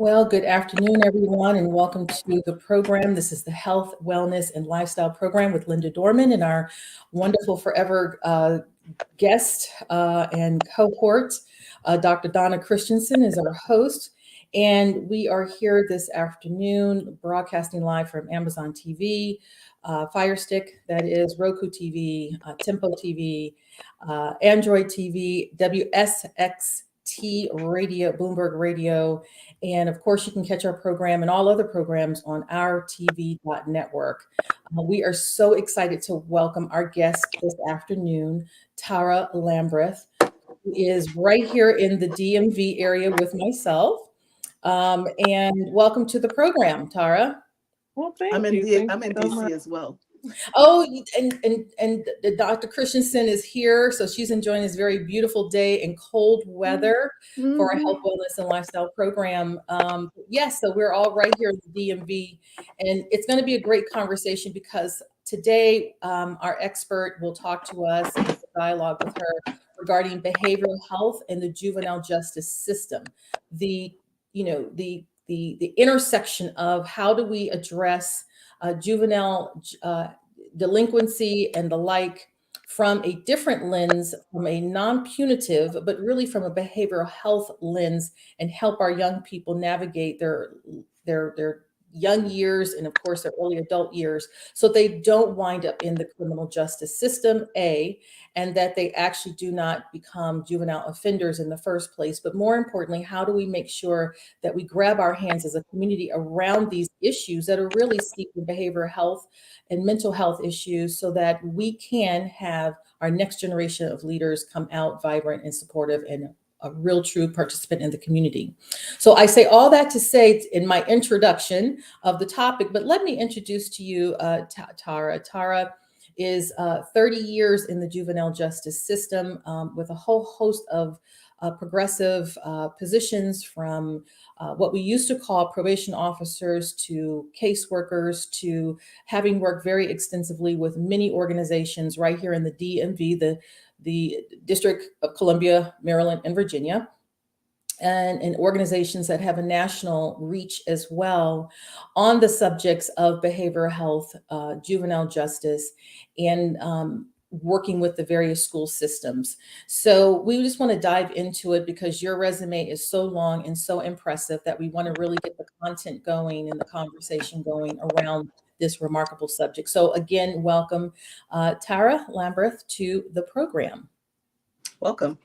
Well, good afternoon, everyone, and welcome to the program. This is the Health, Wellness, and Lifestyle Program with Linda Dorman and our wonderful forever guest and cohort. Dr. Donna Christensen is our host, and we are here this afternoon broadcasting live from Amazon TV, Fire Stick, that is Roku TV, Tempo TV, Android TV, WSXT Radio, Bloomberg Radio, and of course, you can catch our program and all other programs on our TV.network. We are so excited to welcome our guest this afternoon, Tara Lambreth, who is right here in the DMV area with myself. And welcome to the program, Tara. Well, I'm thank in you. D- Thank I'm you in so much. DC as well. Oh, and Dr. Christensen is here, so she's enjoying this very beautiful day in cold weather for our health, wellness, and lifestyle program. Yes, so we're all right here in the DMV, and it's going to be a great conversation because today our expert will talk to us and dialogue with her regarding behavioral health and the juvenile justice system. The the intersection of how do we address juvenile delinquency and the like from a different lens, from a non-punitive, but really from a behavioral health lens, and help our young people navigate their young years and of course their early adult years so they don't wind up in the criminal justice system, and that they actually do not become juvenile offenders in the first place. But more importantly, how do we make sure that we grab our hands as a community around these issues that are really steeped in behavioral health and mental health issues so that we can have our next generation of leaders come out vibrant and supportive and a real true participant in the community. So I say all that to say in my introduction of the topic, but let me introduce to you Tara. Tara is 30 years in the juvenile justice system with a whole host of progressive positions from what we used to call probation officers to caseworkers to having worked very extensively with many organizations right here in the DMV, the District of Columbia, Maryland, and Virginia, and organizations that have a national reach as well on the subjects of behavioral health, juvenile justice, and working with the various school systems. So we just want to dive into it because your resume is so long and so impressive that we want to really get the content going and the conversation going around this remarkable subject. So again, welcome Tara Lambreth to the program. Welcome.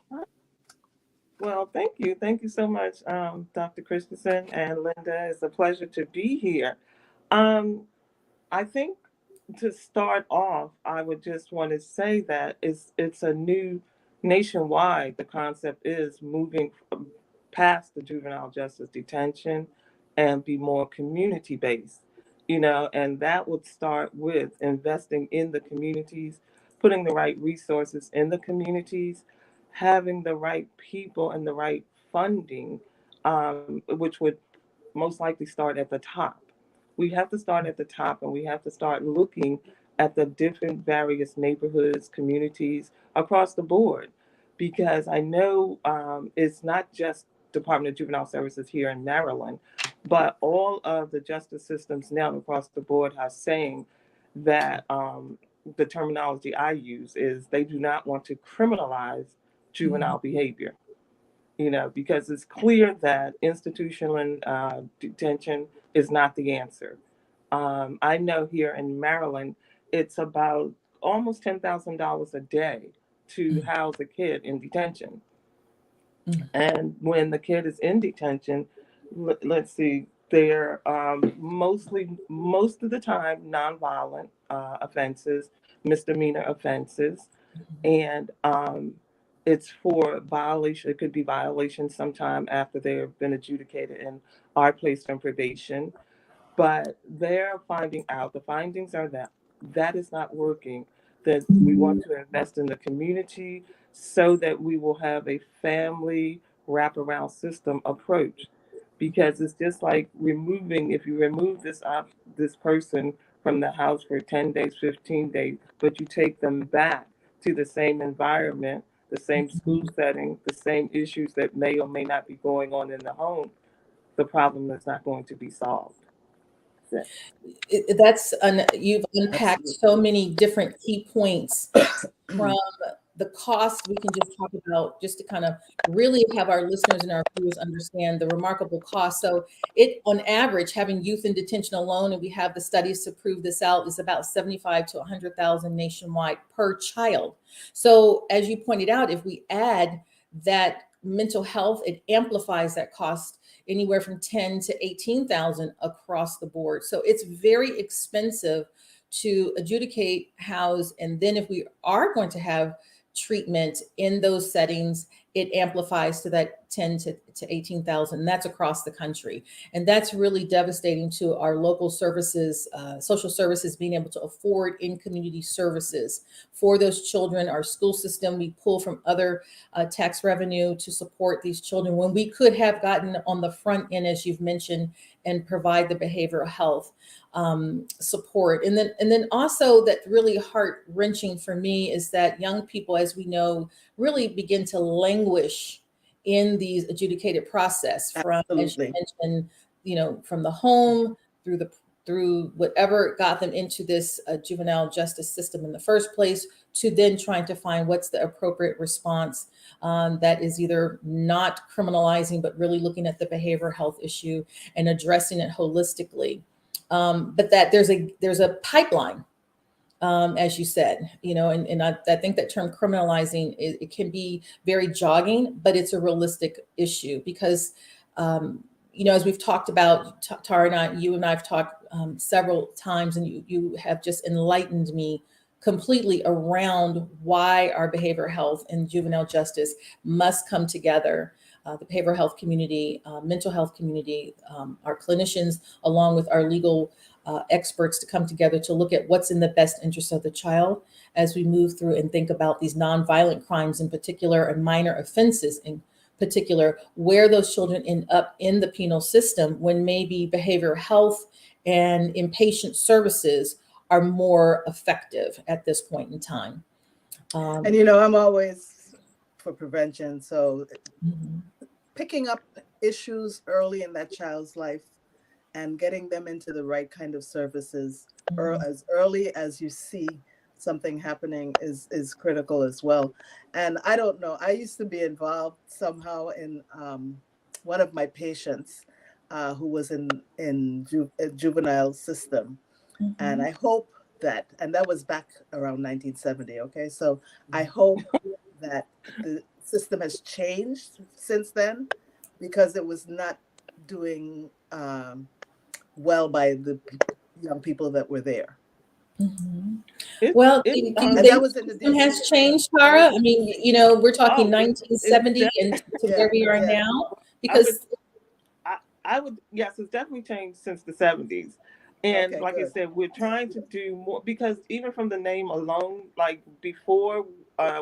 Well, thank you. Thank you so much, Dr. Christensen and Linda. It's a pleasure to be here. Um, I think to start off, I would just want to say that it's a new nationwide. The concept is moving past the juvenile justice detention and be more community based, and that would start with investing in the communities, putting the right resources in the communities, having the right people and the right funding, which would most likely start at the top. We have to start at the top and we have to start looking at the different various neighborhoods, communities across the board. Because I know it's not just Department of Juvenile Services here in Maryland, but all of the justice systems now across the board are saying that the terminology I use is they do not want to criminalize juvenile behavior, because it's clear that institutional detention is not the answer. I know here in Maryland, it's about almost $10,000 a day to house a kid in detention. And when the kid is in detention, let's see, they're most of the time, nonviolent offenses, misdemeanor offenses. And it's for violation. It could be violation sometime after they've been adjudicated and are placed on probation. But they're finding out, the findings are that that is not working, that we want to invest in the community so that we will have a family wraparound system approach. Because it's just like removing, if you remove this person from the house for 10 days, 15 days, but you take them back to the same environment, the same school setting, the same issues that may or may not be going on in the home, the problem is not going to be solved. You've unpacked so many different key points from the cost. We can just talk about, just to kind of really have our listeners and our viewers understand the remarkable cost. So on average, having youth in detention alone, and we have the studies to prove this out, is about 75 to 100,000 nationwide per child. So as you pointed out, if we add that mental health, it amplifies that cost anywhere from 10 to 18,000 across the board. So it's very expensive to adjudicate, house, and then if we are going to have treatment in those settings, it amplifies to that 10 to 18,000. And that's across the country. And that's really devastating to our local services, social services being able to afford in-community services for those children. Our school system, we pull from other tax revenue to support these children when we could have gotten on the front end, as you've mentioned, and provide the behavioral health support. And then also, that really heart-wrenching for me is that young people, as we know, really begin to languish in these adjudicated process from, as you mentioned, from the home through whatever got them into this juvenile justice system in the first place, to then trying to find what's the appropriate response that is either not criminalizing, but really looking at the behavioral health issue and addressing it holistically. But that there's a pipeline, as you said, and I think that term criminalizing, it can be very jogging, but it's a realistic issue because, as we've talked about, Tara and I, you and I have talked several times, and you have just enlightened me completely around why our behavioral health and juvenile justice must come together. The behavioral health community, mental health community, our clinicians, along with our legal experts, to come together to look at what's in the best interest of the child as we move through and think about these nonviolent crimes in particular, and minor offenses in particular, where those children end up in the penal system when maybe behavioral health and inpatient services are more effective at this point in time. And I'm always for prevention. So picking up issues early in that child's life and getting them into the right kind of services as early as you see something happening is critical as well. And I don't know, I used to be involved somehow in one of my patients who was in juvenile system. And I hope that, and that was back around 1970, okay? So I hope that the system has changed since then, because it was not doing well by the young people that were there. Well, the system has changed, Tara. I mean, we're talking 1970 and to where we are now, because I would, yes, it's definitely changed since the 70s. And okay, like good. I said, we're trying to do more, because even from the name alone, like before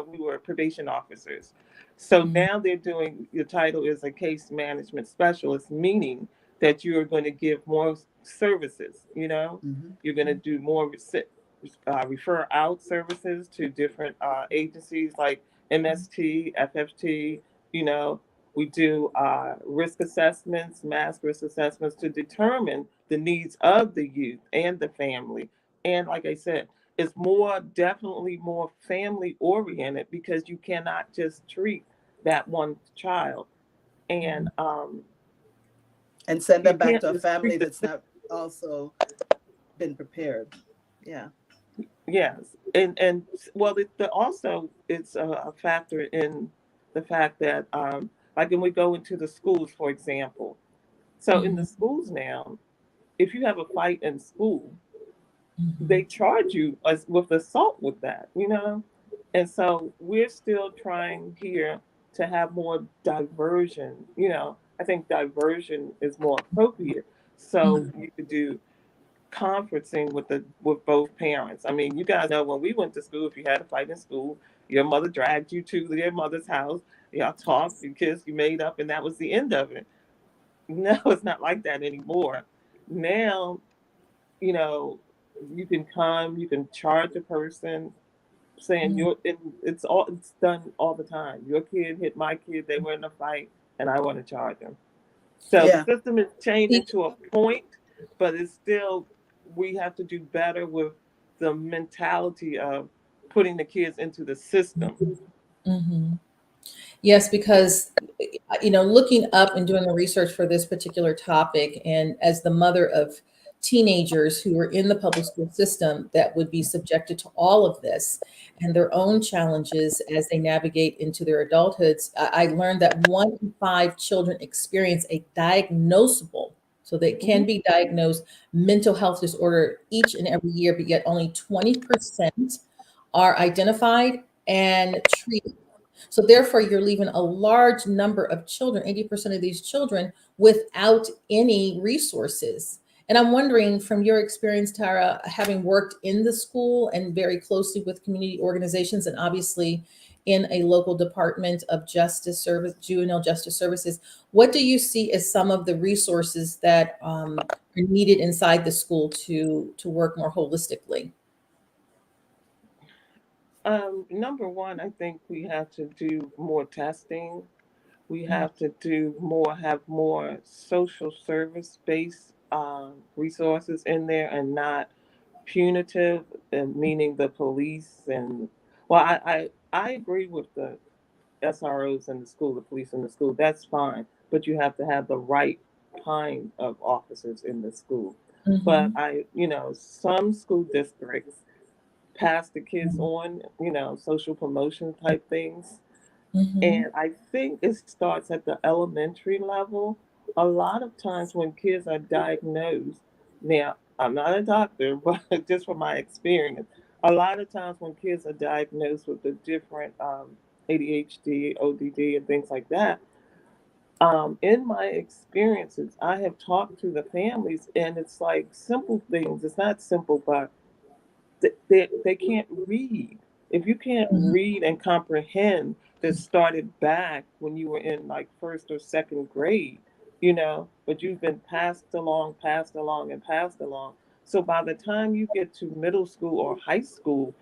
we were probation officers. So now they're doing, your title is a case management specialist, meaning that you're going to give more services, you're going to do more refer out services to different agencies like MST, FFT, we do risk assessments, mass risk assessments, to determine the needs of the youth and the family. And like I said, it's definitely more family oriented, because you cannot just treat that one child and send them back to a family that's not also been prepared. Yeah. Yes. And well, also it's a factor in the fact that like when we go into the schools, for example. So in the schools now, if you have a fight in school, they charge you with assault with that, And so we're still trying here to have more diversion. I think diversion is more appropriate. So you could do conferencing with both parents. I mean, you guys know when we went to school, if you had a fight in school, your mother dragged you to their mother's house. Y'all talked, you kissed, you made up, and that was the end of it. No, it's not like that anymore. Now, you can come, you can charge a person, saying it's done all the time. Your kid hit my kid, they were in a fight, and I want to charge them. So the Yeah. system is changing to a point, but it's still, we have to do better with the mentality of putting the kids into the system. Mm-hmm. Yes, because looking up and doing the research for this particular topic, and as the mother of teenagers who are in the public school system that would be subjected to all of this and their own challenges as they navigate into their adulthoods, I learned that 1 in 5 children experience a diagnosable, so they can Mhm. be diagnosed, mental health disorder each and every year, but yet only 20% are identified and treated. So therefore, you're leaving a large number of children, 80% of these children, without any resources. And I'm wondering, from your experience, Tara, having worked in the school and very closely with community organizations, and obviously in a local department of justice service, juvenile justice services, what do you see as some of the resources that are needed inside the school to work more holistically? Number one, I think we have to do more testing. We Mm, have to do more, have more social service based resources in there, and not punitive, and meaning the police. And well, I agree with the SROs in the school, the police in the school. That's fine, but you have to have the right kind of officers in the school. But mhm, some school districts pass the kids on, social promotion type things. mhm, And I think it starts at the elementary level. A lot of times when kids are diagnosed, now I'm not a doctor, but just from my experience, a lot of times when kids are diagnosed with the different ADHD, ODD, and things like that, in my experiences, I have talked to the families, and it's like simple things. It's not simple, but they can't read. If you can't mhm. read and comprehend, that started back when you were in like first or second grade, but you've been passed along, and passed along. So by the time you get to middle school or high school,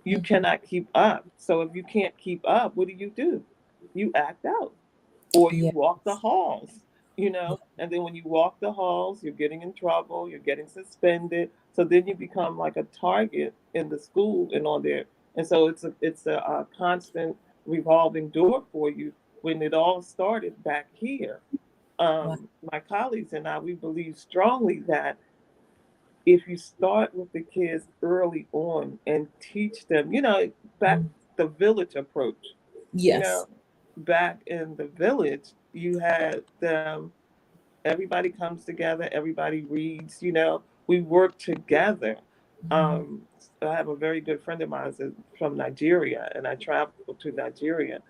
you cannot keep up. So if you can't keep up, what do? You act out, or you Yeah, walk the halls, and then when you walk the halls, you're getting in trouble, you're getting suspended. So then you become like a target in the school and on there. And so it's a constant revolving door for you, when it all started back here. wow. My colleagues and I, we believe strongly that if you start with the kids early on and teach them, back Mm. the village approach, you Yes. know, back in the village, you had them, everybody comes together, everybody reads, we work together. Mhm, Um, I have a very good friend of mine that's from Nigeria, and I traveled to Nigeria,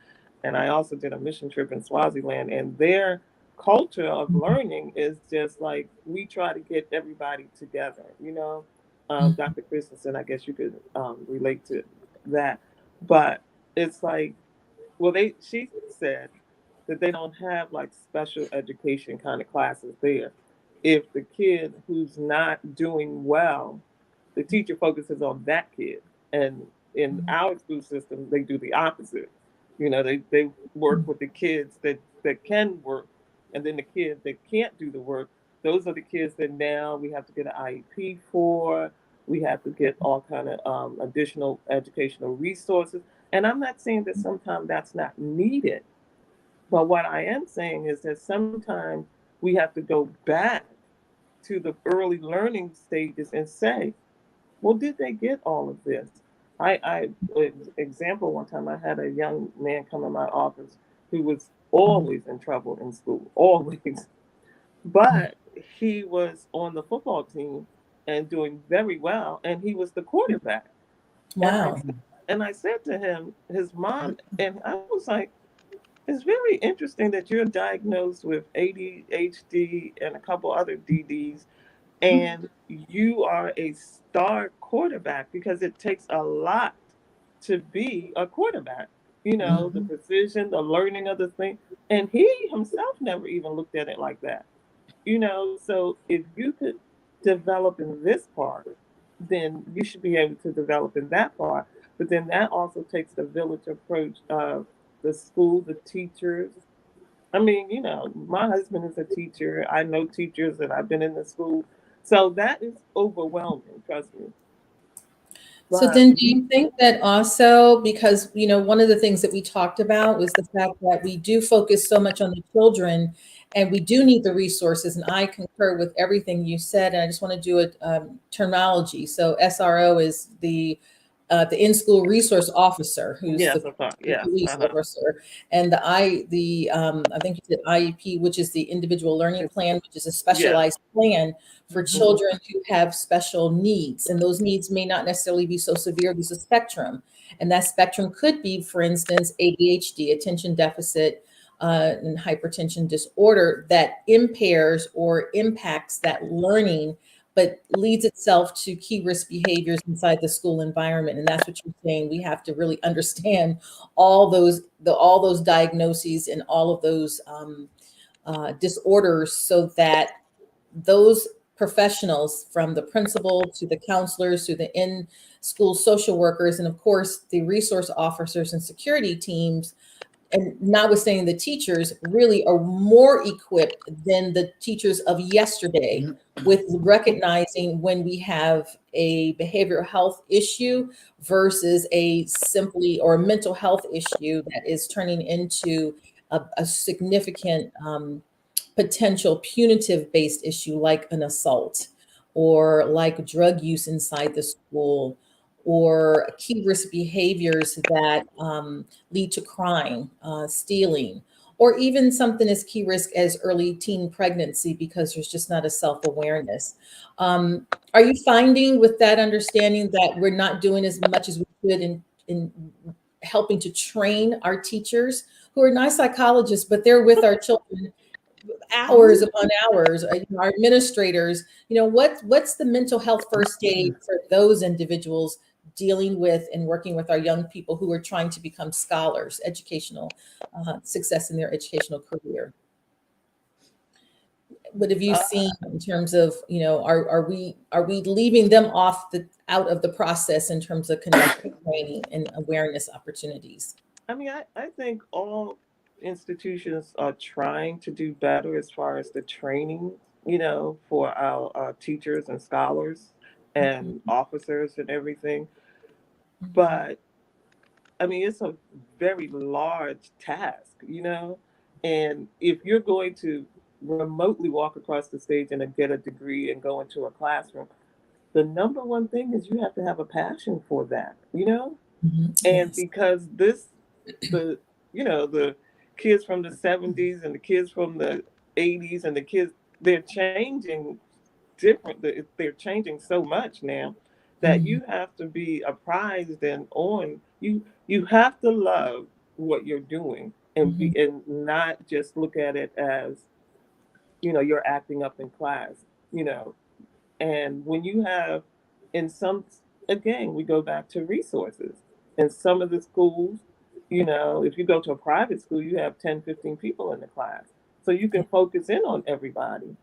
and I also did a mission trip in Swaziland, and their culture of mhm, learning is just like we try to get everybody together. mhm, Dr. Christensen, I guess you could relate to that, but it's like, well, she said that they don't have like special education kind of classes there. If the kid who's not doing well, the teacher focuses on that kid. And in mhm, our school system, they do the opposite. They work with the kids that can work, and then the kids that can't do the work, those are the kids that now we have to get an IEP for. We have to get all kind of additional educational resources. And I'm not saying that sometimes that's not needed, but what I am saying is that sometimes we have to go back to the early learning stages and say, well, did they get all of this? Example, one time I had a young man come in my office who was mhm, always in trouble in school, always. But he was on the football team and doing very well, and he was the quarterback. And I wow. and I said to him, his mom, and I was like, it's very interesting that you're diagnosed with ADHD and a couple other DDs, and you are a star quarterback, because it takes a lot to be a quarterback. The Mhm, precision, the learning of the thing. And he himself never even looked at it like that. So if you could develop in this part, then you should be able to develop in that part. But then that also takes the village approach of the school, the teachers, I mean, my husband is a teacher. I know teachers and I've been in the school. So that is overwhelming, trust me. So But then do you think that also, because, one of the things that we talked about was the fact that we do focus so much on the children and we do need the resources. And I concur with everything you said. And I just want to do a terminology. So SRO is the in-school resource officer, who's yes, the I thought, yes. police officer, and I think you said IEP, which is the individual learning plan, which is a Yes. specialized plan for Mhm. children who have special needs, and those needs may not necessarily be so severe. There's a spectrum, and that spectrum could be, for instance, ADHD, attention deficit and hypertension disorder, that impairs or impacts that learning but leads itself to key risk behaviors inside the school environment. And that's what you're saying. We have to really understand all those diagnoses and all of those disorders, so that those professionals, from the principal to the counselors to the in-school social workers, and of course the resource officers and security teams, and notwithstanding the teachers, really are more equipped than the teachers of yesterday with recognizing when we have a behavioral health issue versus a simply or a mental health issue that is turning into a significant potential punitive based issue, like an assault or like drug use inside the school, or key risk behaviors that lead to crime, stealing, or even something as key risk as early teen pregnancy, because there's just not a self-awareness. Are you finding, with that understanding, that we're not doing as much as we could in helping to train our teachers, who are nice psychologists, but they're with our children hours upon hours, our administrators, what's the mental health first aid for those individuals dealing with and working with our young people who are trying to become scholars, educational success in their educational career? What have you Uh, seen in terms of, are we leaving them out of the process in terms of conducting training and awareness opportunities? I mean, I think all institutions are trying to do better as far as the training, for our teachers and scholars and Mhm, officers and everything. mhm, But I mean, it's a very large task, and if you're going to remotely walk across the stage and get a degree and go into a classroom, the number one thing is you have to have a passion for that. mhm. And Yes. because the the kids from the 70s and the kids from the 80s and the kids, they're changing they're changing so much now that Mhm, you have to be apprised and on you have to love what you're doing and mhm, not just look at it as you're acting up in class you know and when you have, in some, again, we go back to resources. In some of the schools, if you go to a private school, you have 10, 15 people in the class. So you can focus in on everybody.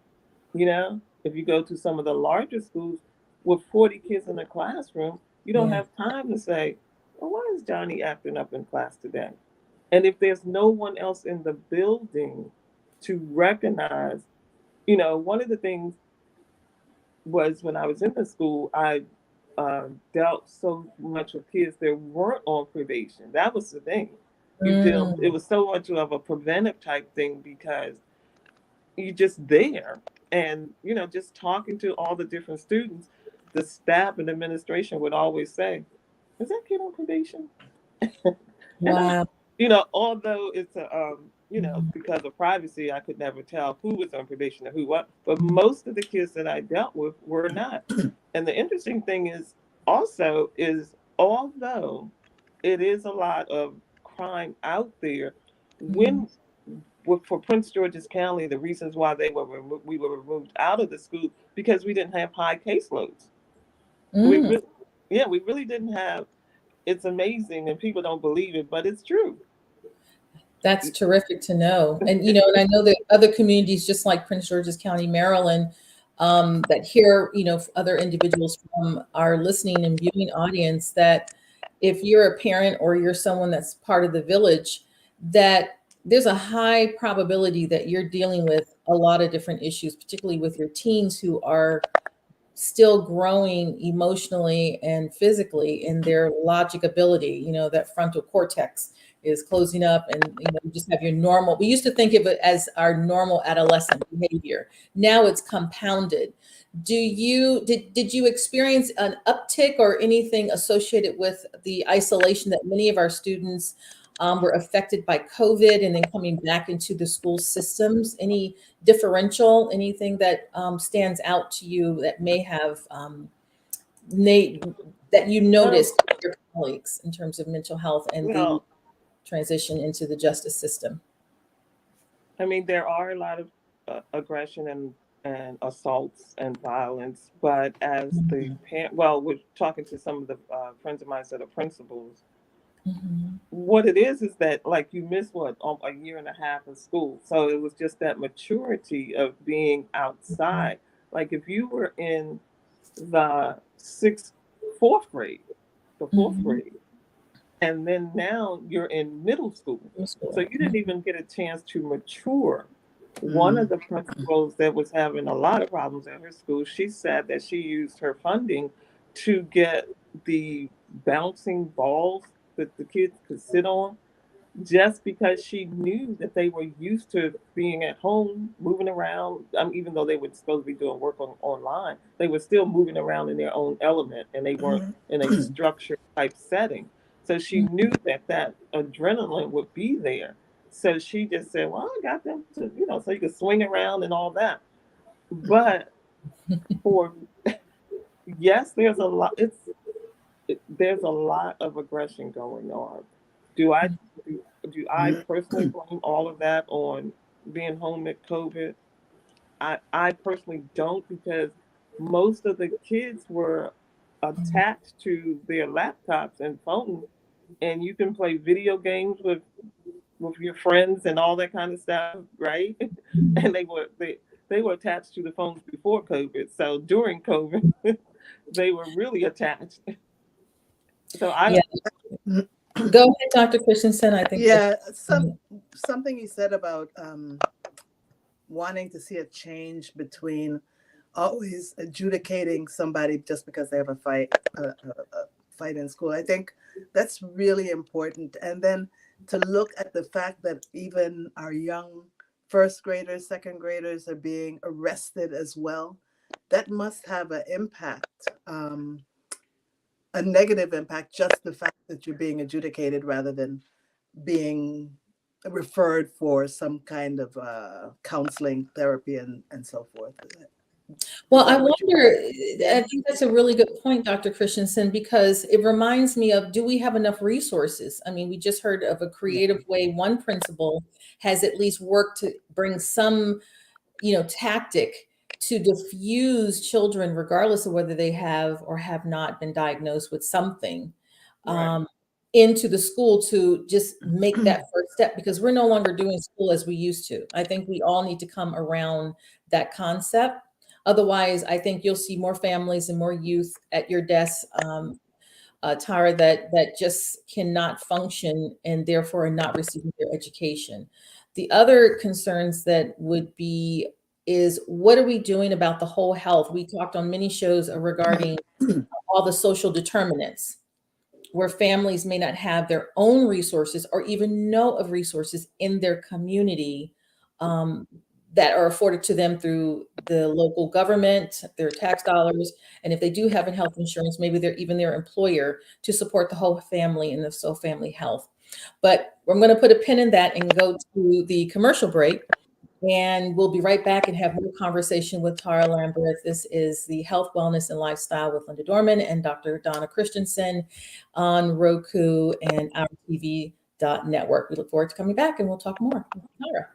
If you go to some of the larger schools with 40 kids in a classroom, you don't yeah. have time to say, well, why is Johnny acting up in class today? And if there's no one else in the building to recognize, one of the things was when I was in the school, I dealt so much with kids that weren't on probation. That was the thing. It Mm, was so much of a preventive type thing because you're just there. And, just talking to all the different students, the staff and administration would always say, is that kid on probation? And wow. although it's because of privacy, I could never tell who was on probation and who what. But most of the kids that I dealt with were not. And the interesting thing is also is although it is a lot of crime out there, Mhm, when for Prince George's County, the reasons why we were removed out of the school because we didn't have high caseloads. We mm. really, yeah, we really didn't have. It's amazing, and people don't believe it, but it's true. That's terrific to know. And, and I know that other communities, just like Prince George's County, Maryland, that hear, other individuals from our listening and viewing audience, that if you're a parent or you're someone that's part of the village, that there's a high probability that you're dealing with a lot of different issues, particularly with your teens who are still growing emotionally and physically in their logic ability. That frontal cortex is closing up, and you just have your normal. We used to think of it as our normal adolescent behavior. Now it's compounded. Did you experience an uptick or anything associated with the isolation that many of our students were affected by COVID and then coming back into the school systems? Any differential, anything that stands out to you that may have that you noticed with your colleagues in terms of mental health and the Well, transition into the justice system? I mean, there are a lot of aggression and assaults and violence, but as the Mhm. parent, well, we're talking to some of the friends of mine that are principals. Mhm. What it is that like you missed what a year and a half of school, so it was just that maturity of being outside. Like if you were in the fourth grade, the fourth Mhm. grade, and then now you're in middle school. From So school. you didn't even get a chance to mature. One of Mm. the principals that was having a lot of problems at her school, she said that she used her funding to get the bouncing balls that the kids could sit on just because she knew that they were used to being at home, moving around. Even though they were supposed to be doing work online, they were still moving around in their own element and they weren't in a structured type setting. So she knew that that adrenaline would be there. So she just said, well, I got them to, so you could swing around and all that. But for, yes, there's a lot of aggression going on. Do I do I personally blame all of that on being home at COVID? I personally don't, because most of the kids were attached to their laptops and phones, and you can play video games with your friends and all that kind of stuff, right? And they were attached to the phones before COVID. So during COVID, they were really attached. So I Yeah. don't. Go ahead, Dr. Christensen. I think that. Yeah, something you said about wanting to see a change between always adjudicating somebody just because they have a fight in school. I think that's really important. And then to look at the fact that even our young first graders, second graders are being arrested as well, that must have an impact, a negative impact, just the fact that you're being adjudicated rather than being referred for some kind of counseling, therapy, and so forth. Is Well, I that what you? wonder, Yeah. I think that's a really good point, Dr. Christensen, because it reminds me of, do we have enough resources? I mean, we just heard of a Yeah. creative way one principal has at least worked to bring some, tactic to diffuse children, regardless of whether they have or have not been diagnosed with something, Right. um, into the school to just make that first step, because we're no longer doing school as we used to. I think we all need to come around that concept. Otherwise, I think you'll see more families and more youth at your desk, Tara, that just cannot function and therefore are not receiving their education. The other concerns that would be is, what are we doing about the whole health? We talked on many shows regarding all the social determinants, where families may not have their own resources or even know of resources in their community, um, that are afforded to them through the local government, their tax dollars. And if they do have health insurance, maybe they're even their employer to support the whole family and the so family health. But I'm going to put a pin in that and go to the commercial break. And we'll be right back and have more conversation with Tara Lambert. This is the Health, Wellness, and Lifestyle with Linda Dorman and Dr. Donna Christensen on Roku and OurTV.network. We look forward to coming back and we'll talk more. Tara.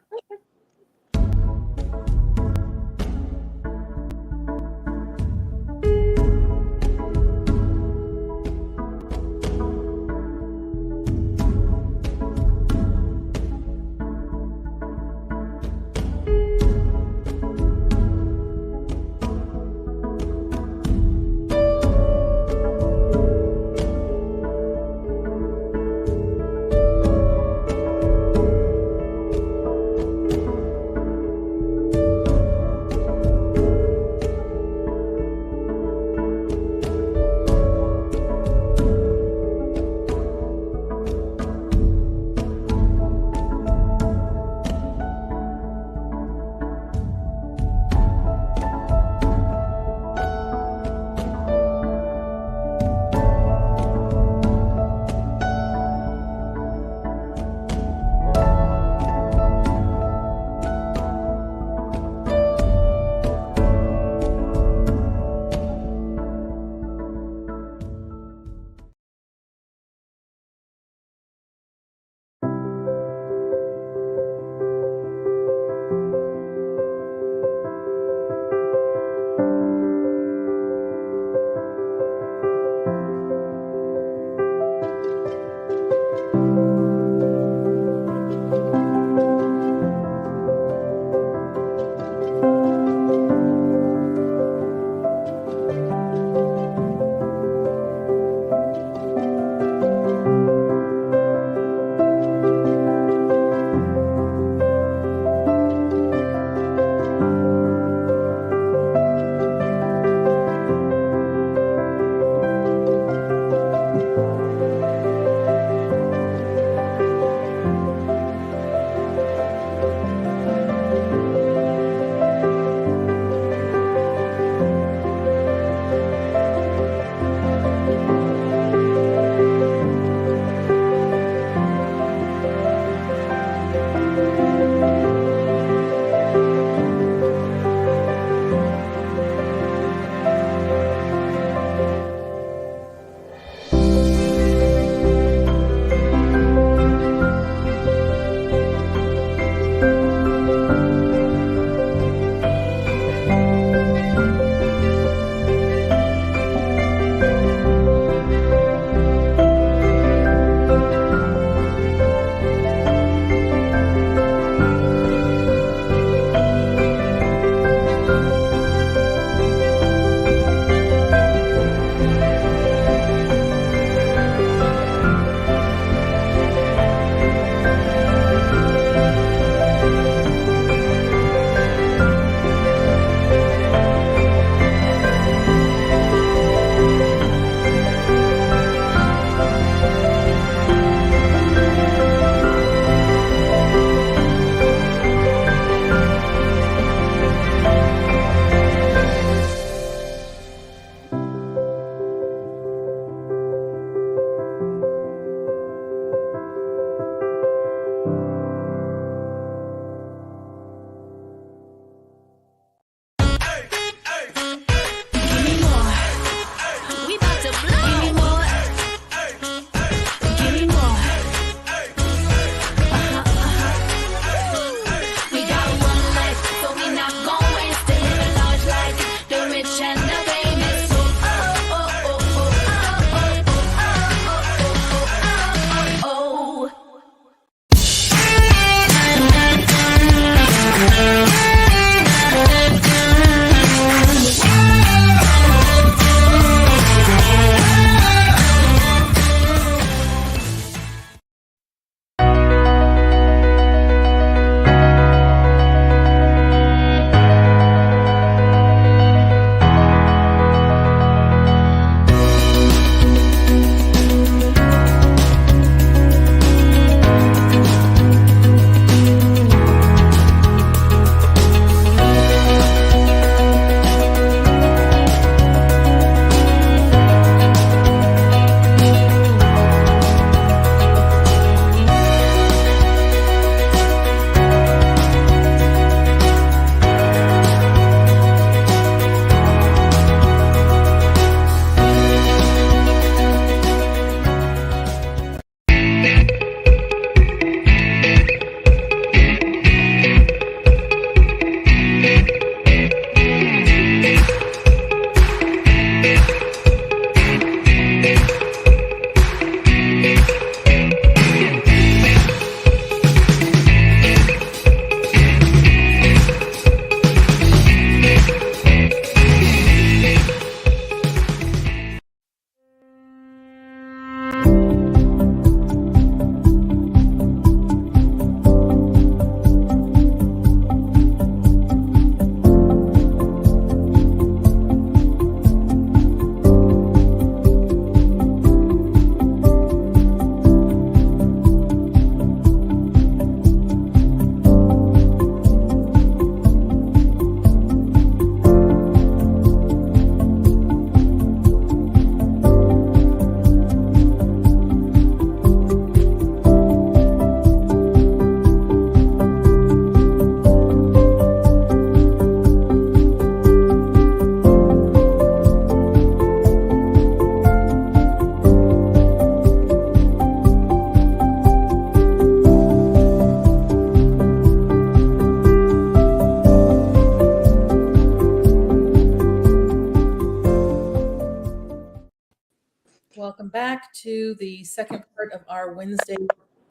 back to the second part of our Wednesday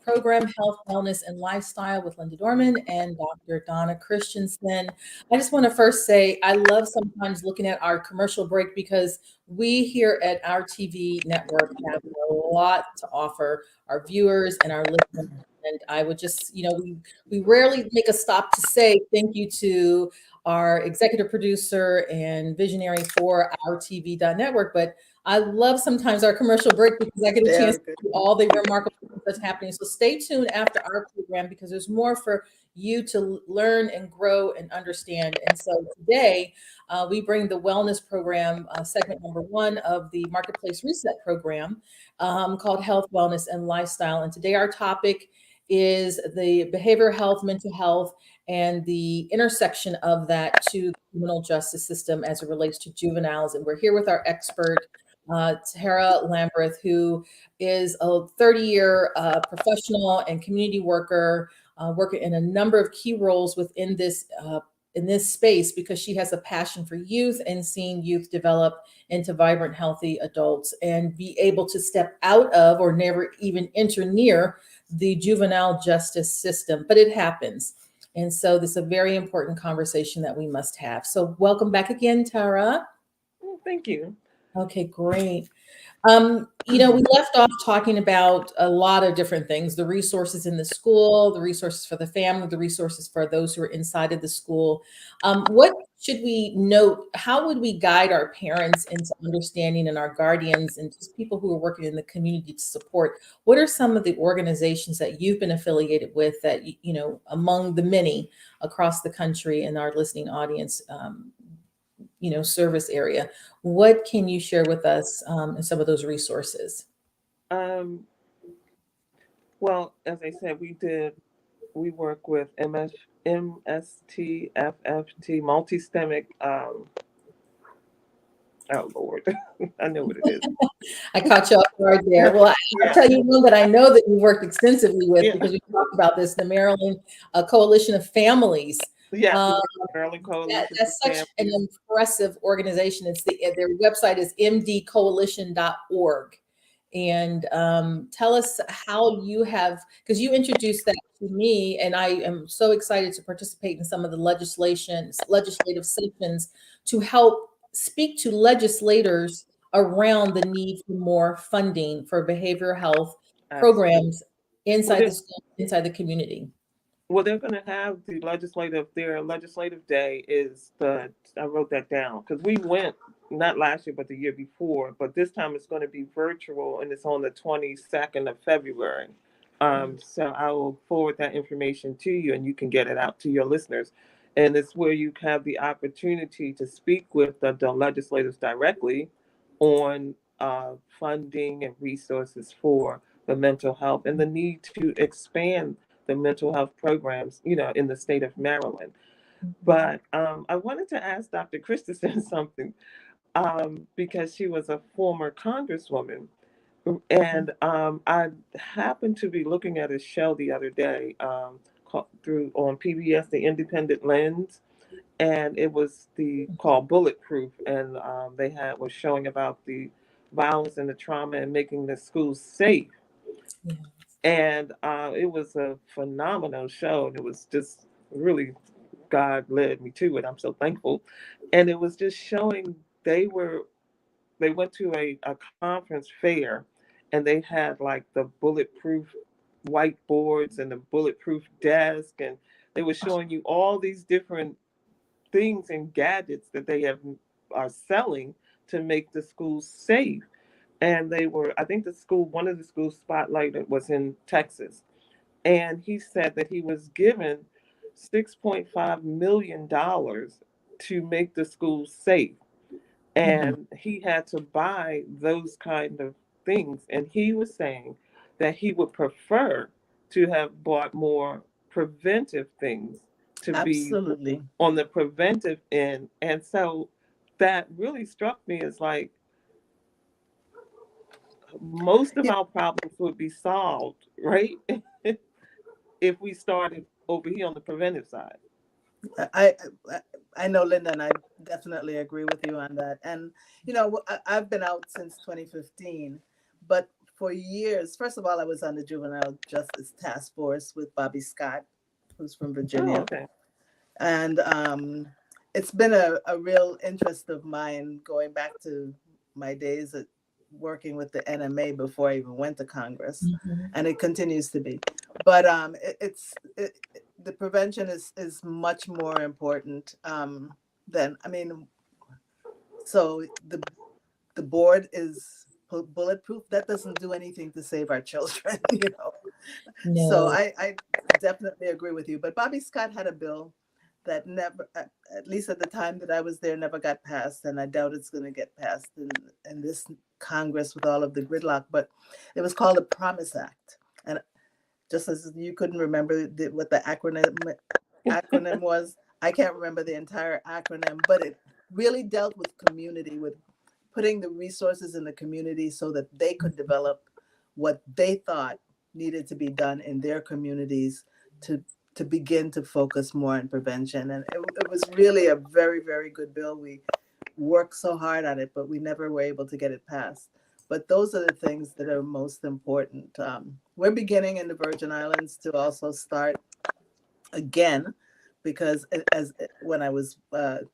program, Health, Wellness, and Lifestyle with Linda Dorman and Dr. Donna Christensen. I just want to first say I love sometimes looking at our commercial break because we here at our TV network have a lot to offer our viewers and our listeners. And I would just, we rarely make a stop to say thank you to our executive producer and visionary for our TV.network, but I love sometimes our commercial break because I get a chance to do all the remarkable things that's happening. So stay tuned after our program because there's more for you to learn and grow and understand. And so today we bring the wellness program, segment number 1 of the Marketplace Reset program called Health, Wellness, and Lifestyle. And today our topic is the behavioral health, mental health, and the intersection of that to the criminal justice system as it relates to juveniles. And we're here with our expert, Tara Lamberth, who is a 30-year professional and community worker, working in a number of key roles within this in this space because she has a passion for youth and seeing youth develop into vibrant, healthy adults and be able to step out of or never even enter near the juvenile justice system. But it happens. And so this is a very important conversation that we must have. So welcome back again, Tara. Oh, thank you. Okay, great. We left off talking about a lot of different things, the resources in the school, the resources for the family, the resources for those who are inside of the school. What should we note? How would we guide our parents into understanding and our guardians and just people who are working in the community to support? What are some of the organizations that you've been affiliated with that, among the many across the country and our listening audience, service area? What can you share with us in some of those resources? Well, as I said, we work with MSTFFT, multi-systemic, oh Lord, I know what it is. I caught you off guard there. Well, I'll tell you one that I know that you worked extensively with because we talked about this, the Maryland Coalition of Families. Yeah, Maryland Coalition. That's such an impressive organization. Their website is mdcoalition.org. And tell us how you have, because you introduced that to me, and I am so excited to participate in some of the legislative sessions to help speak to legislators around the need for more funding for behavioral health programs inside the school, inside the community. Well, they're going to have their legislative day I wrote that down because we went, not last year, but the year before, but this time it's going to be virtual and it's on the 22nd of February. So I will forward that information to you and you can get it out to your listeners. And it's where you have the opportunity to speak with the legislators directly on funding and resources for the mental health and the need to expand the mental health programs, in the state of Maryland. But I wanted to ask Dr. Christensen something because she was a former congresswoman. And I happened to be looking at a show the other day on PBS, The Independent Lens, and it was called Bulletproof, and was showing about the violence and the trauma and making the schools safe. And it was a phenomenal show. And it was just really, God led me to it. I'm so thankful. And it was just showing they went to a conference fair and they had like the bulletproof whiteboards and the bulletproof desk. And they were showing you all these different things and gadgets that are selling to make the schools safe. And I think one of the schools spotlighted was in Texas. And he said that he was given $6.5 million to make the schools safe. And he had to buy those kind of things. And he was saying that he would prefer to have bought more preventive things to be on the preventive end. And so that really struck me as like, most of our problems would be solved, right? If we started over here on the preventive side. I know, Linda, and I definitely agree with you on that. And, I've been out since 2015, But for years, first of all, I was on the Juvenile Justice Task Force with Bobby Scott, who's from Oh, Virginia. okay. And it's been a real interest of mine going back to my days at working with the NMA before I even went to Congress, and it continues to be. But the prevention is much more important than, I mean, so the board is bulletproof. That doesn't do anything to save our children, you know. So No. I definitely agree with you. But Bobby Scott had a bill that never, at least at the time that I was there, never got passed, and I doubt it's going to get passed in this Congress with all of the gridlock. But it was called the Promise Act, and just as you couldn't remember what the acronym was, I can't remember the entire acronym, but it really dealt with community, with putting the resources in the community so that they could develop what they thought needed to be done in their communities to begin to focus more on prevention. And it was really a very, very good bill. We worked so hard on it, but we never were able to get it passed. But those are the things that are most important. We're beginning in the Virgin Islands to also start again, because as when I was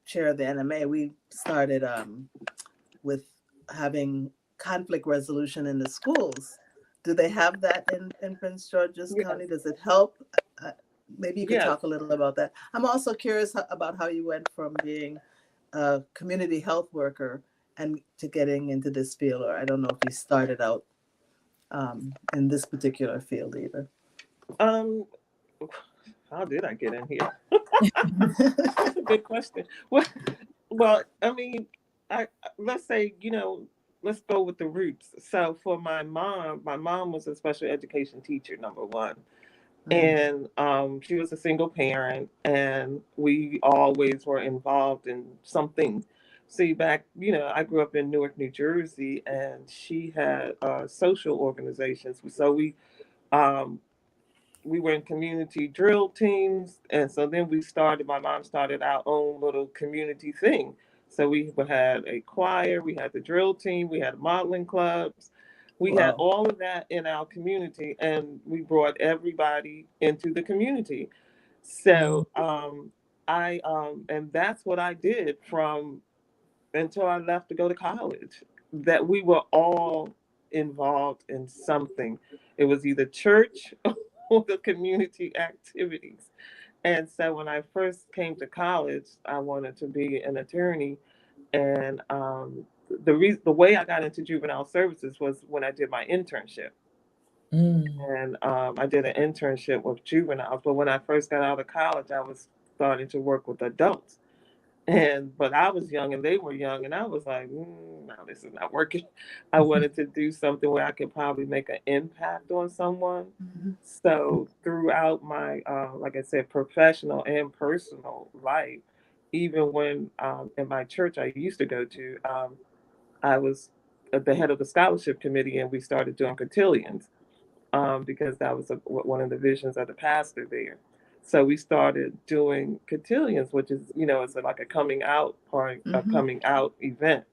chair of the NMA, we started with having conflict resolution in the schools. Do they have that in Prince George's Yes. County? Does it help? Maybe you could Yes. talk a little about that. I'm also curious about how you went from being a community health worker and to getting into this field, or I don't know if you started out in this particular field either. Um, how did I get in here? That's a good question. Well, I mean, I let's say, let's go with the roots. So for my mom was a special education teacher, number one. Mm, And she was a single parent, and we always were involved in something. See, back, I grew up in Newark, New Jersey, and she had social organizations. So um, we were in community drill teams, and so then my mom started our own little community thing. So we had a choir, we had the drill team, we had modeling clubs, we had wow. all of that in our community, and we brought everybody into the community. So and that's what I did from until I left to go to college. That we were all involved in something. It was either church or the community activities. And so when I first came to college, I wanted to be an attorney. And the way I got into juvenile services was when I did my internship. Mm. And I did an internship with juveniles. But when I first got out of college, I was starting to work with adults. But I was young and they were young, and I was like, no, this is not working. I wanted to do something where I could probably make an impact on someone. Mhm. So throughout my, like I said, professional and personal life, even when in my church I used to go to, I was at the head of the scholarship committee, and we started doing cotillions because that was one of the visions of the pastor there. So we started doing cotillions, which is, it's like a coming out part, a Mhm. coming out event.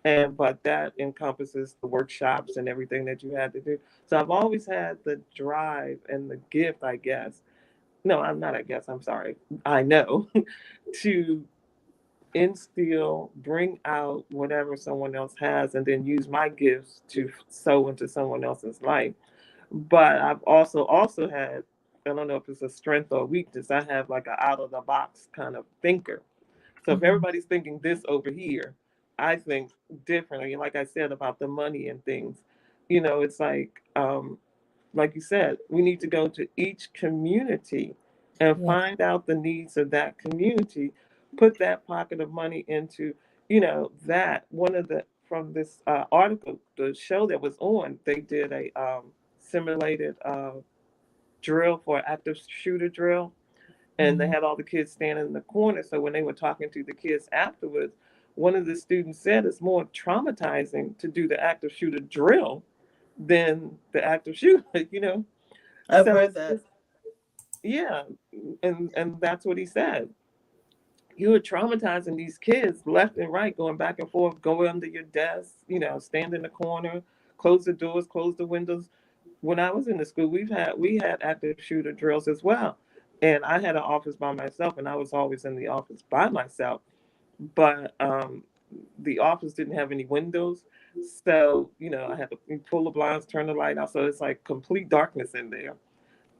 And but that encompasses the workshops and everything that you had to do. So I've always had the drive and the gift, I guess. No, I'm not, I guess, I'm sorry. I know to instill, bring out whatever someone else has, and then use my gifts to sow into someone else's life. But I've also had, I don't know if it's a strength or a weakness, I have like an out of the box kind of thinker. So if Mhm. everybody's thinking this over here, I think differently. Like I said about the money and things, it's like you said, we need to go to each community and Yeah. find out the needs of that community, put that pocket of money into, that one of the from this article, the show that was on, they did a simulated drill for active shooter drill, and they Mhm. had all the kids standing in the corner. So when they were talking to the kids afterwards, one of the students said it's more traumatizing to do the active shooter drill than the active shooter, I've So heard it's that. just, yeah, and that's what he said. You are traumatizing these kids left and right, going back and forth, going under your desk, stand in the corner, close the doors, close the windows. When I was in the school, we had active shooter drills as well, and I had an office by myself, and I was always in the office by myself. But the office didn't have any windows, so I had to pull the blinds, turn the light out, so it's like complete darkness in there.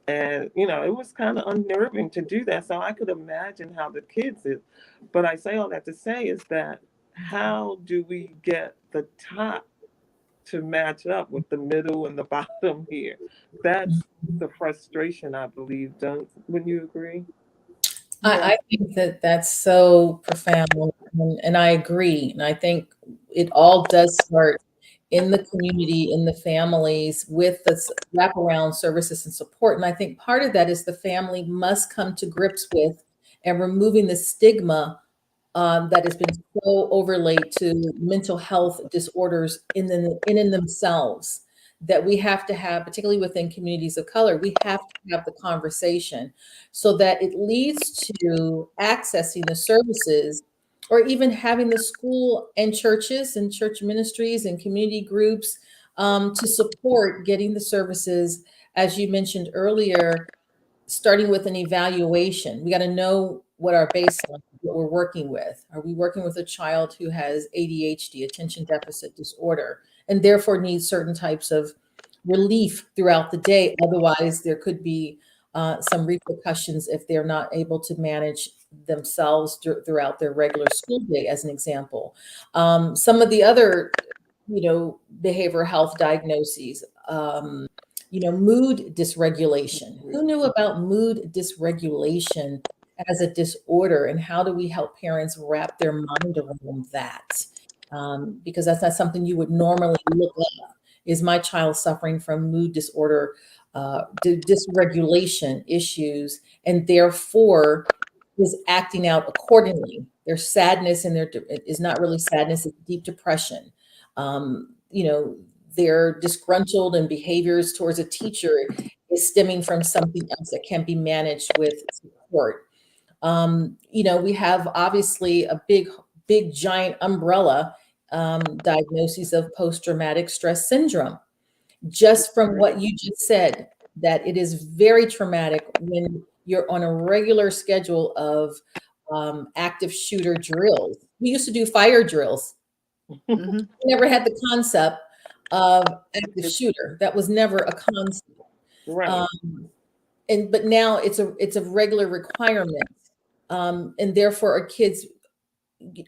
And it was kind of unnerving to do that. So I could imagine how the kids is. But I say all that to say is that how do we get the top to match up with the middle and the bottom here? That's the frustration, I believe. Don't Wouldn't you agree? I think that that's so profound, and I agree. And I think it all does start in the community, in the families, with the wraparound services and support. And I think part of that is the family must come to grips with and removing the stigma that has been so overlaid to mental health disorders in themselves, that we have to have, particularly within communities of color, we have to have the conversation so that it leads to accessing the services, or even having the school and churches and church ministries and community groups to support getting the services, as you mentioned earlier, starting with an evaluation. We got to know what our baseline, what we're working with. Are we working with a child who has ADHD, attention deficit disorder, and therefore needs certain types of relief throughout the day? Otherwise, there could be some repercussions if they're not able to manage themselves throughout their regular school day, as an example. Some of the other, behavioral health diagnoses, mood dysregulation. Who knew about mood dysregulation as a disorder, and how do we help parents wrap their mind around that? Because that's not something you would normally look up. Is my child suffering from mood disorder, dysregulation issues, and therefore is acting out accordingly? Their sadness and is not really sadness, it's deep depression. They're disgruntled, and behaviors towards a teacher is stemming from something else that can be managed with support. We have obviously a big giant umbrella diagnosis of post-traumatic stress syndrome, just from what you just said, that it is very traumatic when you're on a regular schedule of active shooter drills. We used to do fire drills. Mm-hmm. We never had the concept of active shooter. That was never a concept. Right. But now it's a regular requirement. And therefore our kids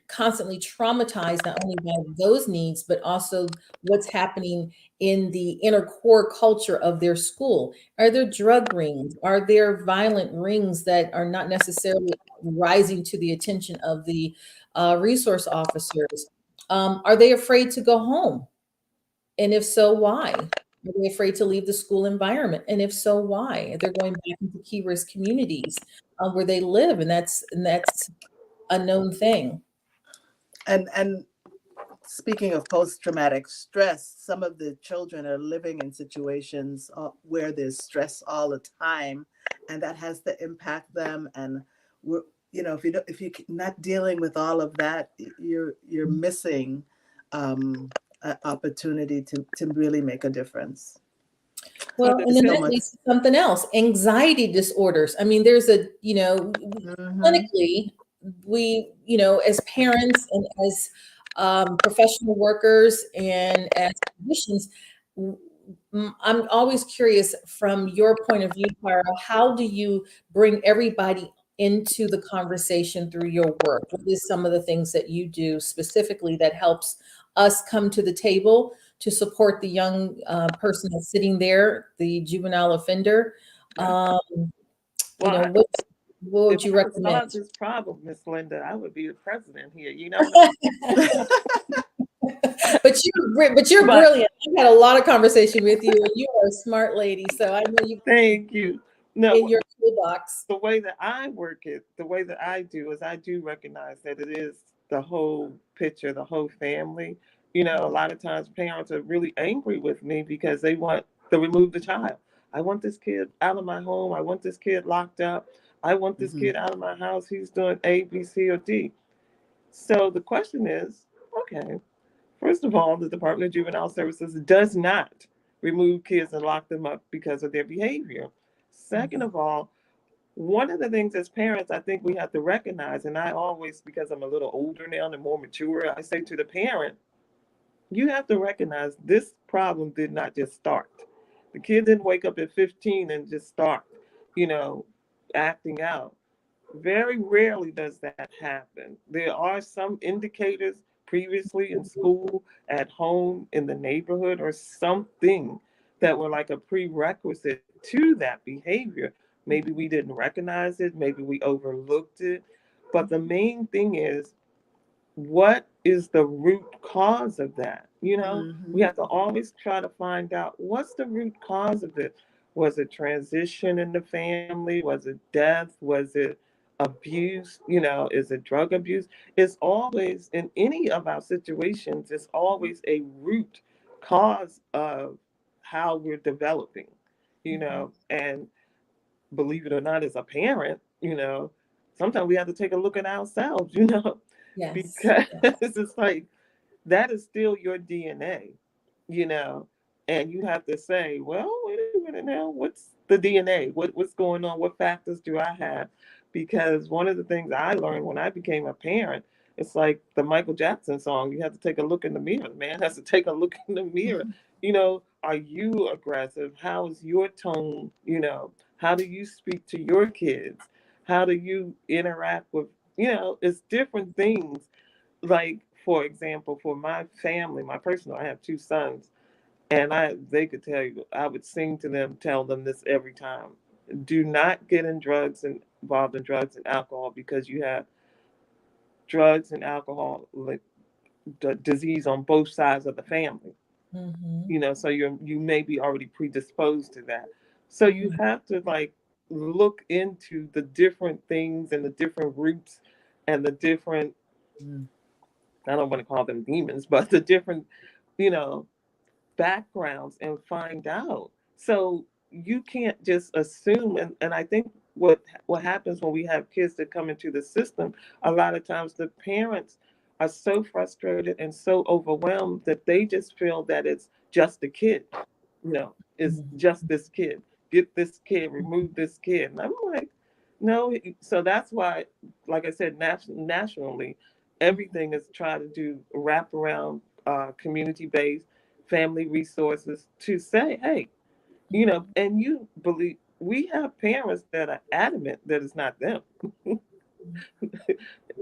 constantly traumatized, not only by those needs, but also what's happening in the inner core culture of their school. Are there drug rings? Are there violent rings that are not necessarily rising to the attention of the resource officers? Are they afraid to go home? And if so, why? Are they afraid to leave the school environment? And if so, why? They're going back into key risk communities where they live, and that's a known thing. And speaking of post-traumatic stress, some of the children are living in situations where there's stress all the time, and that has to impact them. And if you're not dealing with all of that, you're missing an opportunity to really make a difference. Well, and then that leads to something else: anxiety disorders. I mean, there's clinically, we, as parents and as professional workers and as physicians, I'm always curious from your point of view, Clara, how do you bring everybody into the conversation through your work? What is some of the things that you do specifically that helps us come to the table to support the young person that's sitting there, the juvenile offender? What would you recommend? If this problem, Miss Linda, I would be the president here. But you're brilliant. I've had a lot of conversation with you, and you are a smart lady. So I know you. Thank you. No, in your toolbox. The way that I work it, the way that I do is I do recognize that it is the whole picture, the whole family. A lot of times parents are really angry with me because they want to remove the child. I want this kid out of my home. I want this kid locked up. I want this kid out of my house. He's doing A, B, C, or D. So the question is, okay, First of all, the Department of Juvenile Services does not remove kids and lock them up because of their behavior. Second of all, one of the things as parents I think we have to recognize, and I always, because I'm a little older now and more mature, I say to the parent, you have to recognize this problem did not just start. The kid didn't wake up at 15 and just start, you know, acting out. Very rarely does that happen. There are some indicators previously in school, at home, in the neighborhood, or something that were like a prerequisite to that behavior. Maybe we didn't recognize it, maybe we overlooked it. But the main thing is, what is the root cause of that? You know, we have to always try to find out what's the root cause of it. Was it transition in the family? Was it death? Was it abuse? You know, is it drug abuse? It's always, in any of our situations, it's always a root cause of how we're developing, you know, and believe it or not, as a parent, you know, sometimes we have to take a look at ourselves, you know, Yes. because Yes. it's like that is still your DNA, you know, and you have to say, well, wait a minute now, what's the DNA? What's going on? What factors do I have? Because one of the things I learned when I became a parent, it's like the Michael Jackson song. You have to take a look in the mirror. The man has to take a look in the mirror. You know, are you aggressive? How is your tone? You know, how do you speak to your kids? How do you interact with, you know, it's different things. Like, for example, for my family, my personal, I have two sons, and they could tell you, I would sing to them, tell them this every time. Do not get in drugs and involved in drugs and alcohol, because you have drugs and alcohol like disease on both sides of the family. Mm-hmm. You know, so you may be already predisposed to that. So you have to like look into the different things and the different roots and the different, I don't want to call them demons, but the different, you know, backgrounds and find out. So you can't just assume. And I think what happens when we have kids that come into the system, a lot of times the parents are so frustrated and so overwhelmed that they just feel that it's just a kid. You know, it's just this kid. Get this kid, remove this kid. And I'm like, no. So that's why, like I said, nationally, everything is trying to do wrap around community based family resources to say, hey, you know, and you believe we have parents that are adamant that it's not them.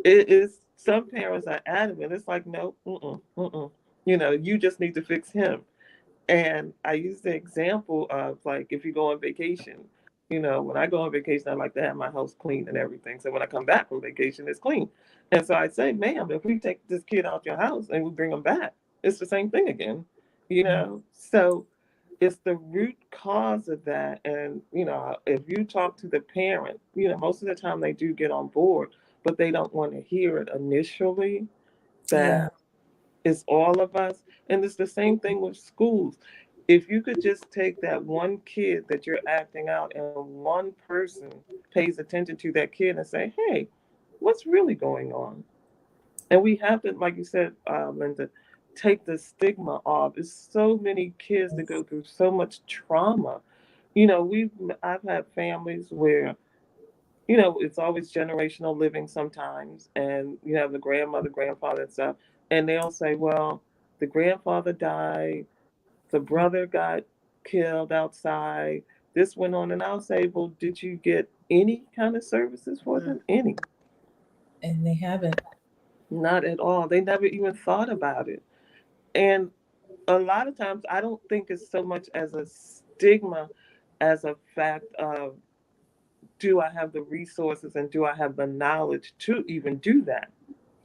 It is, some parents are adamant. It's like, no, you know, you just need to fix him. And I use the example of like if you go on vacation, you know, when I go on vacation, I like to have my house clean and everything. So when I come back from vacation, it's clean. And so I say, ma'am, if we take this kid out your house and we bring him back, it's the same thing again, you know? So it's the root cause of that. And, you know, if you talk to the parent, you know, most of the time they do get on board, but they don't want to hear it initially Yeah. that it's all of us. And it's the same thing with schools. If you could just take that one kid that you're acting out and one person pays attention to that kid and say, hey, what's really going on? And we have to, like you said, Linda, take the stigma off. It's so many kids that go through so much trauma. You know, I've had families where, you know, it's always generational living sometimes, and you have the grandmother, grandfather, and stuff, and they'll say, well, the grandfather died, the brother got killed outside, this went on, and I'll say, well, did you get any kind of services for them? Any? And they haven't. Not at all. They never even thought about it. And a lot of times, I don't think it's so much as a stigma as a fact of, do I have the resources and do I have the knowledge to even do that?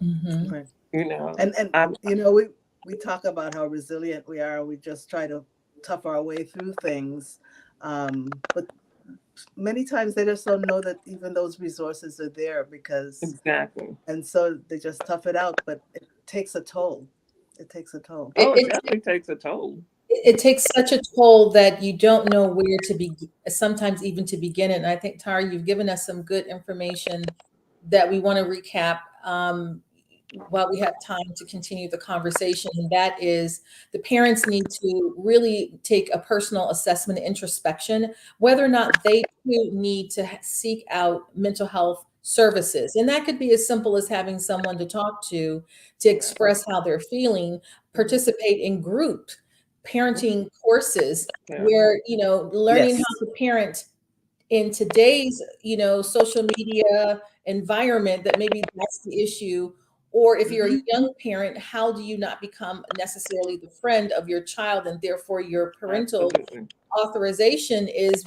Mm-hmm. Right. You know, And I'm you know, we talk about how resilient we are. We just try to tough our way through things. But many times they just don't know that even those resources are there because, exactly. and so they just tough it out, but it takes a toll. It takes a toll. Oh, it It, definitely takes a toll. it takes such a toll that you don't know where to be, sometimes even to begin it. And I think, Tara, you've given us some good information that we want to recap. while we have time to continue the conversation, and that is the parents need to really take a personal assessment, introspection, whether or not they too need to seek out mental health services. And that could be as simple as having someone to talk to express how they're feeling, participate in group parenting courses where, learning Yes. how to parent in today's, social media environment, that maybe that's the issue. Or if you're a young parent, how do you not become necessarily the friend of your child, and therefore your parental authorization is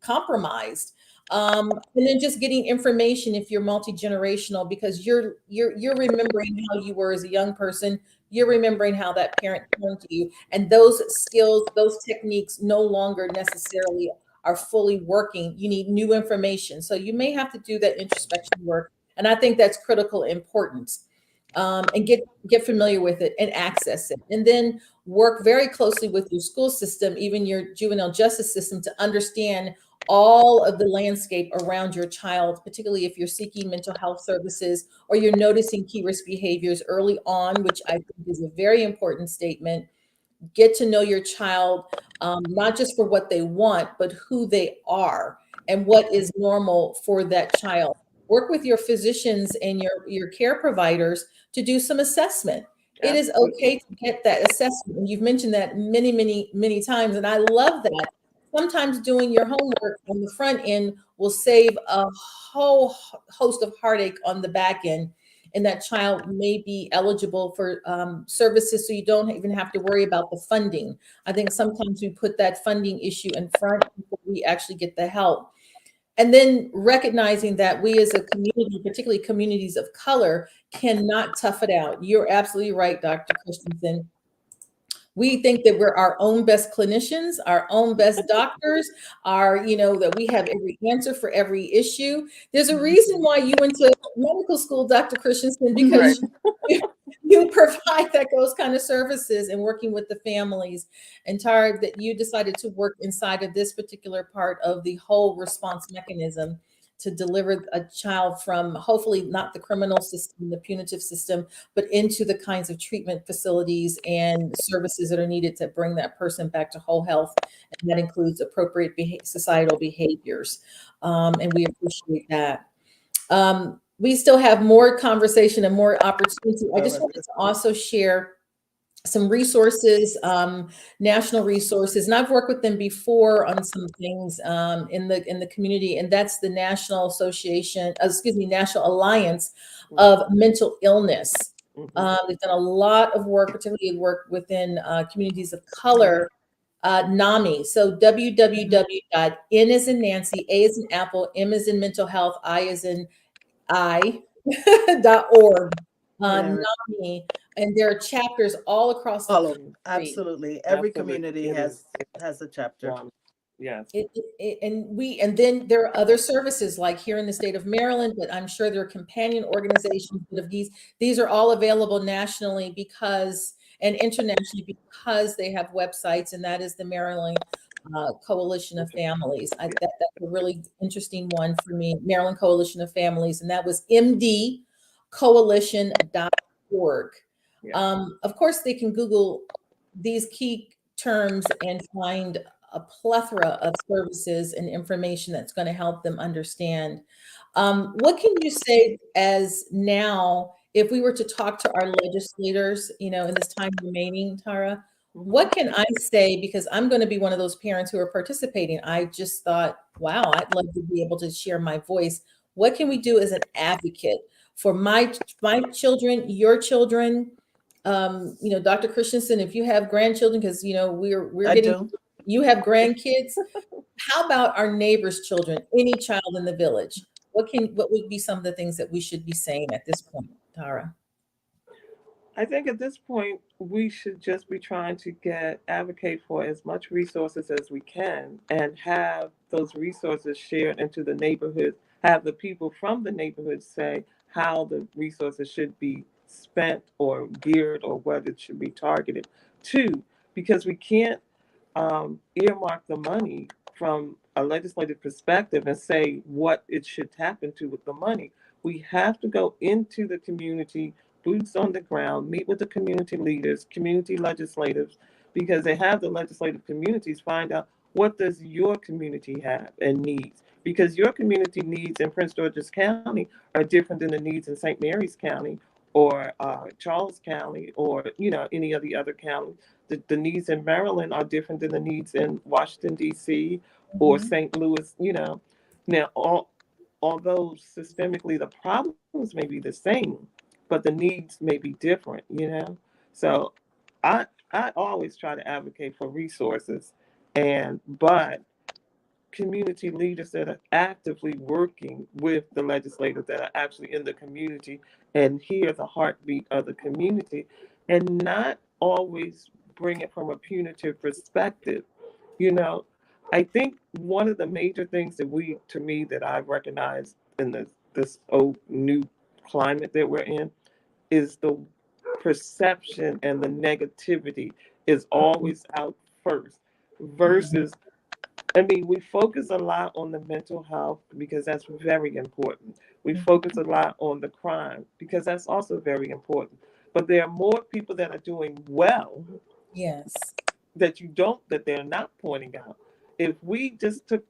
compromised. And then just getting information if you're multi-generational, because you're remembering how you were as a young person, you're remembering how that parent turned to you, and those skills, those techniques no longer necessarily are fully working. You need new information. So you may have to do that introspection work. And I think that's critical importance. And get familiar with it and access it. And then work very closely with your school system, even your juvenile justice system, to understand all of the landscape around your child, particularly if you're seeking mental health services or you're noticing key risk behaviors early on, which I think is a very important statement. Get to know your child, not just for what they want, but who they are and what is normal for that child. Work with your physicians and your care providers to do some assessment. It is okay to get that assessment. And you've mentioned that many, many, many times. And I love that. Sometimes doing your homework on the front end will save a whole host of heartache on the back end, and that child may be eligible for services, so you don't even have to worry about the funding. I think sometimes we put that funding issue in front before we actually get the help. And then recognizing that we as a community, particularly communities of color, cannot tough it out. You're absolutely right, Dr. Christensen. We think that we're our own best clinicians, our own best doctors, that we have every answer for every issue. There's a reason why you went to medical school, Dr. Christensen, because you provide those kind of services and working with the families. And Tara, that you decided to work inside of this particular part of the whole response mechanism to deliver a child from, hopefully not the criminal system, the punitive system, but into the kinds of treatment facilities and services that are needed to bring that person back to whole health. And that includes appropriate societal behaviors. And we appreciate that. We still have more conversation and more opportunity. I just wanted to also share some resources, national resources, and I've worked with them before on some things in the community, and that's the National National Alliance of Mental Illness. They've done a lot of work, particularly work within communities of color. NAMI, so www.n as in Nancy, A as in Apple, M as in mental health, I as in .org. NAMI, and there are chapters all across the country. Absolutely. Every community has a chapter. Yes. And then there are other services like here in the state of Maryland, but I'm sure there are companion organizations of these are all available nationally and internationally because they have websites, and that is the Maryland Coalition of Families. That's a really interesting one for me, Maryland Coalition of Families, and that was mdcoalition.org. Of course, they can Google these key terms and find a plethora of services and information that's going to help them understand. What can you say as now, if we were to talk to our legislators, in this time remaining, Tara, what can I say? Because I'm going to be one of those parents who are participating. I just thought, wow, I'd love to be able to share my voice. What can we do as an advocate for my children, your children? Dr. Christensen, if you have grandchildren, because you have grandkids. How about our neighbors' children? Any child in the village? What would be some of the things that we should be saying at this point, Tara? I think at this point, we should just be trying to advocate for as much resources as we can and have those resources shared into the neighborhood, have the people from the neighborhood say how the resources should be spent or geared or whether it should be targeted to, because we can't earmark the money from a legislative perspective and say what it should tap into with the money. We have to go into the community boots on the ground, meet with the community leaders, community legislators, because they have the legislative communities find out what does your community have and needs. Because your community needs in Prince George's County are different than the needs in St. Mary's County or Charles County or any of the other counties. The needs in Maryland are different than the needs in Washington D.C. or Mhm. St. Louis. Now although systemically the problems may be the same, but the needs may be different. So I always try to advocate for resources, but community leaders that are actively working with the legislators that are actually in the community and hear the heartbeat of the community, and not always bring it from a punitive perspective. You know, I think one of the major things to me, that I've recognized in this old new climate that we're in is the perception and the negativity is always out first versus, I mean, we focus a lot on the mental health because that's very important. We focus a lot on the crime because that's also very important. But there are more people that are doing well Yes. that they're not pointing out. If we just took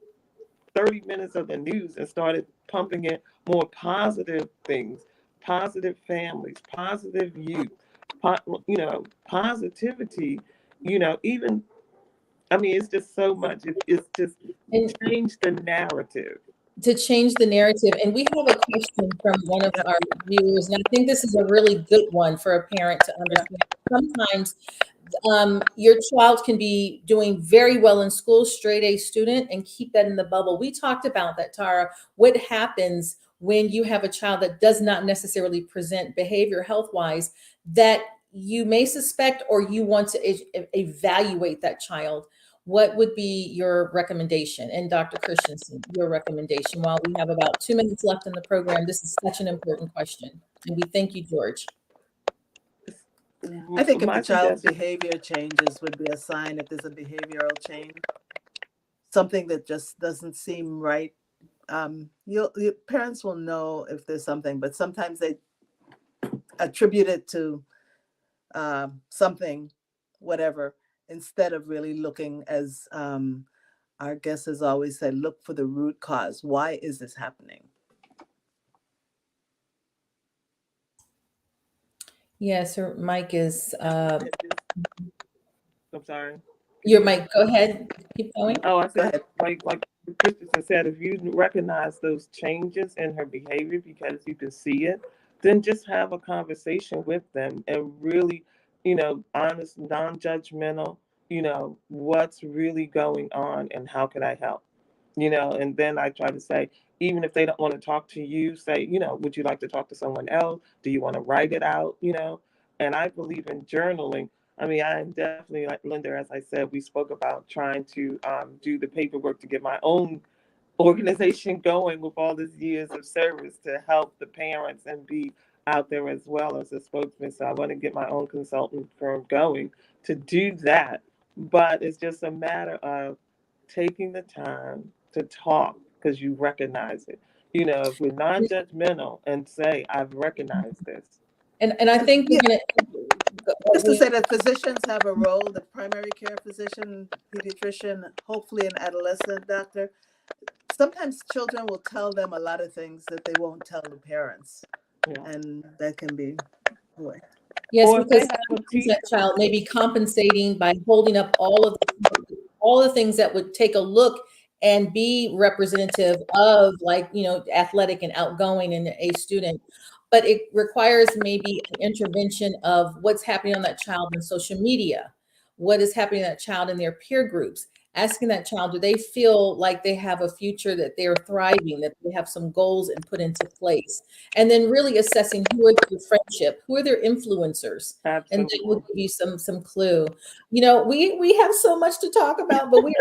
30 minutes of the news and started pumping in more positive things, positive families, positive youth, positivity, even, I mean, it's just so much. It's just And change the narrative. to change the narrative. And we have a question from one of Yeah. our viewers, and I think this is a really good one for a parent to Yeah. understand. Sometimes your child can be doing very well in school, straight A student, and keep that in the bubble. We talked about that, Tara. What happens when you have a child that does not necessarily present behavior health wise that you may suspect or you want to evaluate that child? What would be your recommendation? And Dr. Christensen, your recommendation. While we have about 2 minutes left in the program, this is such an important question. And we thank you, George. I think if the My child's suggestion, behavior changes would be a sign if there's a behavioral change, something that just doesn't seem right. Your parents will know if there's something, but sometimes they attribute it to something, whatever, instead of really looking, as our guest has always said, look for the root cause. Why is this happening? Yes, her mic is I'm sorry. Can your you hear me? mic. Go ahead. Keep going. Oh, I Go said, ahead. like Christensen said, if you recognize those changes in her behavior because you can see it, then just have a conversation with them and really, honest, non-judgmental, what's really going on and how can I help? And then I try to say, even if they don't want to talk to you, say, would you like to talk to someone else? Do you want to write it out? And I believe in journaling. I mean, I'm definitely, like Linda, as I said, we spoke about trying to do the paperwork to get my own organization going with all these years of service to help the parents and be out there as well as a spokesman. So I want to get my own consultant firm going to do that. But it's just a matter of taking the time to talk because you recognize it. If we're non-judgmental and say, I've recognized this. And I think we're Yeah, gonna just to say that physicians have a role, the primary care physician, pediatrician, hopefully an adolescent doctor. Sometimes children will tell them a lot of things that they won't tell the parents, Yeah. and that can be a way. yes, Or if they because have a sometimes that teacher. child may be compensating by holding up all the things that would take a look and be representative of, like, athletic and outgoing and a student. But it requires maybe an intervention of what's happening on that child in social media, what is happening to that child in their peer groups, asking that child, do they feel like they have a future, that they're thriving, that they have some goals and put into place, and then really assessing who are their friendship, who are their influencers, and that will Absolutely. give you some clue. We have so much to talk about, but we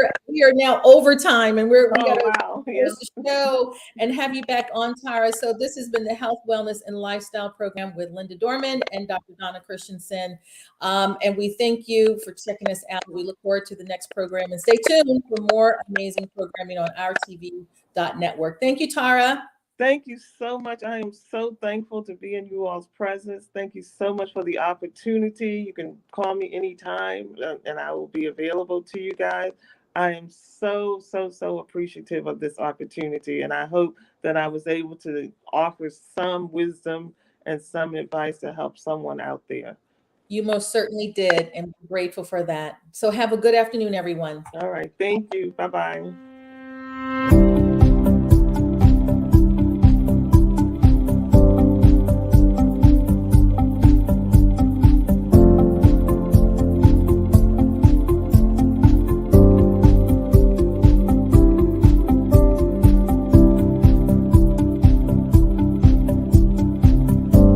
are now over time, and we got Oh, to wow. Yeah. close the show and have you back on, Tara. So this has been the Health, Wellness, and Lifestyle Program with Linda Dorman and Dr. Donna Christensen. And we thank you for checking us out. We look forward to the next program, and stay tuned for more amazing programming on our TV.network. Thank you, Tara. Thank you so much. I am so thankful to be in you all's presence. Thank you so much for the opportunity. You can call me anytime and I will be available to you guys. I am so, so, so appreciative of this opportunity. And I hope that I was able to offer some wisdom and some advice to help someone out there. You most certainly did, and we're grateful for that. So have a good afternoon, everyone. All right. Thank you. Bye-bye.